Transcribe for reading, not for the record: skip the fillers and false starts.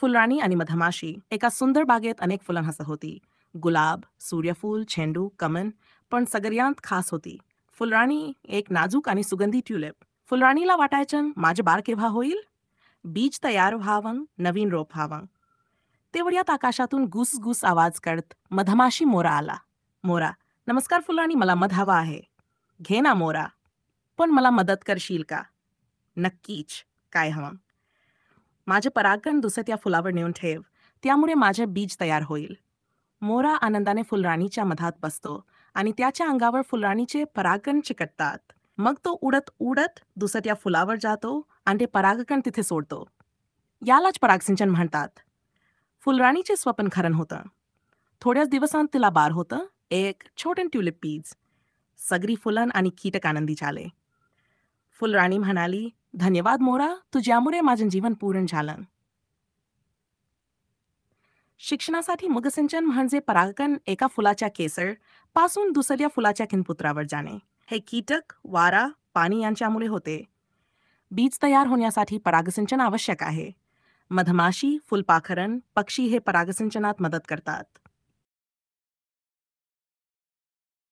फुलराणी आणि मधमाशी एका सुंदर बागेत अनेक फुलं हसत होती. गुलाब, सूर्यफूल, झेंडू, कमन. पण सगळ्यात खास होती फुलराणी, एक नाजूक आणि सुगंधी ट्युलिप. फुलराणीला वाटायचं माझे बाळ केव्हा होईल, बीज तयार व्हावं, नवीन रोप व्हावं. तेवढ्यात आकाशातून गुस गुस आवाज करत मधमाशी मोरा आला. मोरा, नमस्कार फुलराणी, मला मध हवा आहे. घे ना मोरा, पण मला मदत करशील का? नक्कीच. काय हवं? माझे परागकण दुसऱ्या फुलावर नेऊन ठेव, त्यामुळे माझे बीज तयार होईल. मोरा आनंदाने फुलराणीच्या मधात बसतो आणि त्याच्या अंगावर फुलराणीचे परागकण चिकटतात. मग तो उडत उडत दुसऱ्या फुलावर जातो आणि ते परागकण तिथे सोडतो. यालाच परागसिंचन म्हणतात. फुलराणीचे स्वप्न खरं होतं. थोड्याच दिवसांत तिला बाळ होतं, एक छोटं ट्युलिप बीज. सगळी फुलं आणि कीटक आनंदी झाले. फुलराणी म्हणाली, धन्यवाद मोरा, तुझ्यामुळे माझं जीवन पूर्ण झालं. शिक्षणासाठी मुगसिंचन म्हणजे परागकण एका फुलाच्या केसर पासून दुसऱ्या फुलाच्या किनपुत्रावर जाणे. हे कीटक, वारा, पाणी यांच्यामुळे होते. बीज तयार होण्यासाठी परागसिंचन आवश्यक आहे. मधमाशी, फुलपाखरन, पक्षी हे परागसिंचनात मदत करतात.